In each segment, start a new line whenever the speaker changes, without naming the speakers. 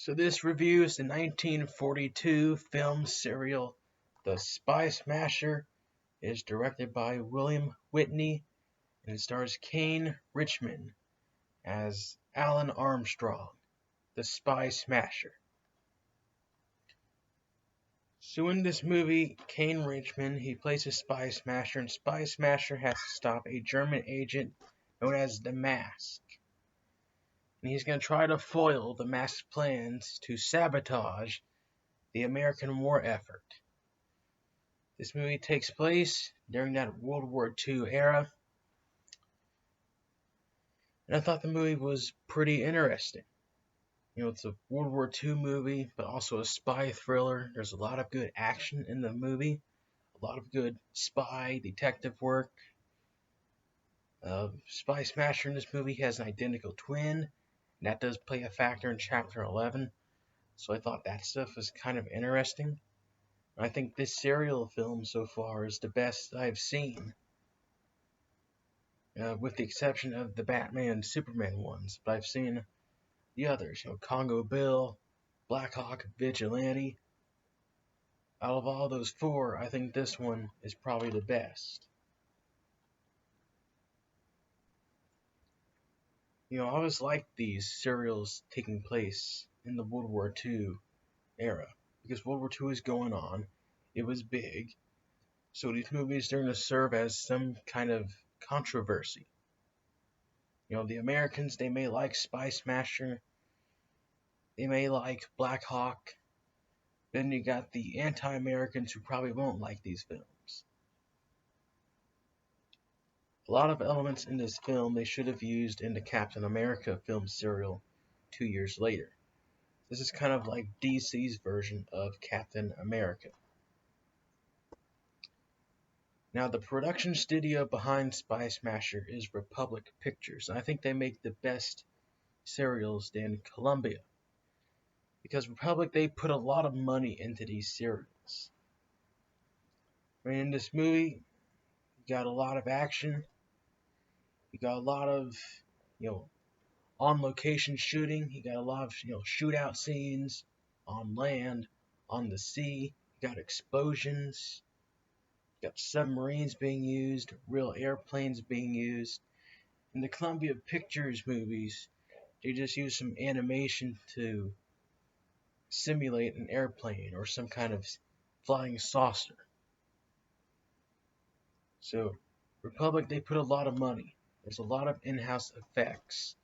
So this reviews the 1942 film serial The Spy Smasher. It is directed by William Whitney and it stars Kane Richmond as Alan Armstrong, the Spy Smasher. So in this movie, Kane Richmond, he plays a Spy Smasher, and Spy Smasher has to stop a German agent known as the Mask. And he's going to try to foil the Mask's plans to sabotage the American war effort. This movie takes place during that World War II era, and I thought the movie was pretty interesting. It's a World War II movie, but also a spy thriller. There's a lot of good action in the movie, a lot of good spy detective work. Spy Smasher in this movie has an identical twin, and that does play a factor in Chapter 11, so I thought that stuff was kind of interesting. I think this serial film so far is the best I've seen, with the exception of the Batman Superman ones, but I've seen the others, Congo Bill, Black Hawk, Vigilante. Out of all those four, I think this one is probably the best. I always liked these serials taking place in the World War II era, because World War II is going on, it was big, so these movies are going to serve as some kind of controversy. The Americans, they may like Spy Smasher, they may like Black Hawk, then you got the anti-Americans who probably won't like these films. A lot of elements in this film they should have used in the Captain America film serial 2 years later. This is kind of like DC's version of Captain America. Now, the production studio behind Spy Smasher is Republic Pictures, and I think they make the best serials than Columbia. Because Republic, they put a lot of money into these serials. In this movie, you got a lot of action, you got a lot of, on location shooting, you got a lot of, shootout scenes on land, on the sea, you got explosions, you got submarines being used, real airplanes being used. In the Columbia Pictures movies, they just use some animation to simulate an airplane or some kind of flying saucer. So, Republic, they put a lot of money. There's a lot of in-house effects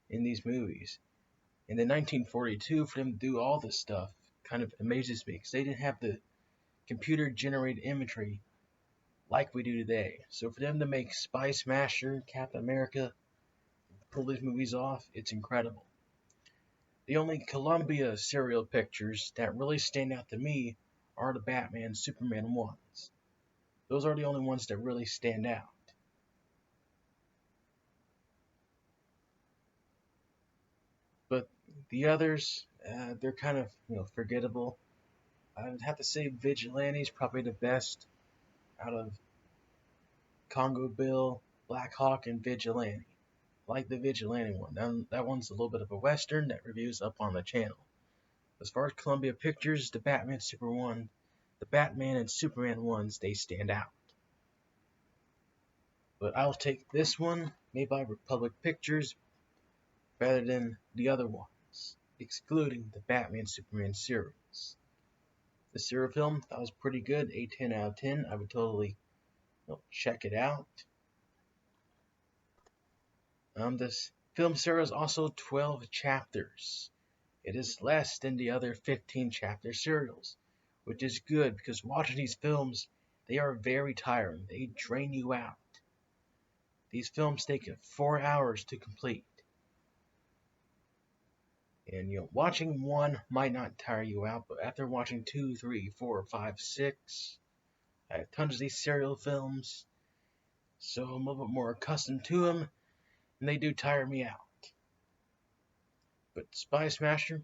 in these movies. And in 1942, for them to do all this stuff kind of amazes me, because they didn't have the computer-generated imagery like we do today. So for them to make Spy Smasher, Captain America, pull these movies off, it's incredible. The only Columbia serial pictures that really stand out to me are the Batman Superman ones. Those are the only ones that really stand out. But the others, they're kind of, forgettable. I would have to say Vigilante's probably the best out of Congo Bill, Black Hawk, and Vigilante. I like the Vigilante one. That one's a little bit of a western that reviews up on the channel. As far as Columbia Pictures, the Batman and Superman ones, they stand out. But I'll take this one, made by Republic Pictures, rather than the other ones, excluding the Batman Superman series. The serial film, that was pretty good, a 10 out of 10. I would totally check it out. This film series is also 12 chapters. It is less than the other 15 chapter serials, which is good because watching these films, they are very tiring. They drain you out. These films take 4 hours to complete. And watching one might not tire you out, but after watching 2, 3, 4, 5, 6, I have tons of these serial films, so I'm a little bit more accustomed to them, and they do tire me out. But Spy Smasher,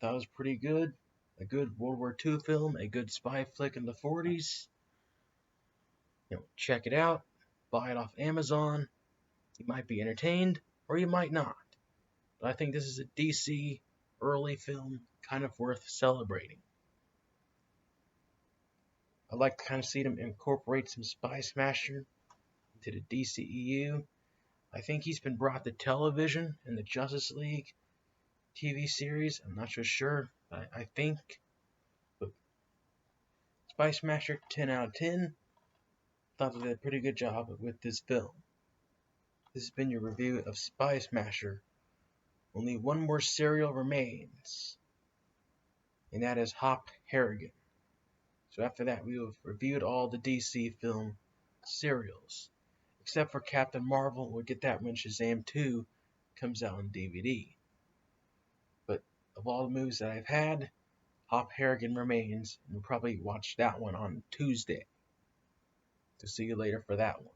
that was pretty good. A good World War II film, a good spy flick in the 40s. Check it out, buy it off Amazon. You might be entertained, or you might not. But I think this is a DC early film, kind of worth celebrating. I'd like to kind of see them incorporate some Spy Smasher into the DCEU. I think he's been brought to television in the Justice League TV series. I'm not so sure. I think. But Spy Smasher, 10 out of 10. Thought they did a pretty good job with this film. This has been your review of Spy Smasher. Only one more serial remains, and that is Hop Harrigan. So after that, we have reviewed all the DC film serials, except for Captain Marvel. We'll get that when Shazam 2 comes out on DVD. But of all the movies that I've had, Hop Harrigan remains, and we'll probably watch that one on Tuesday. So see you later for that one.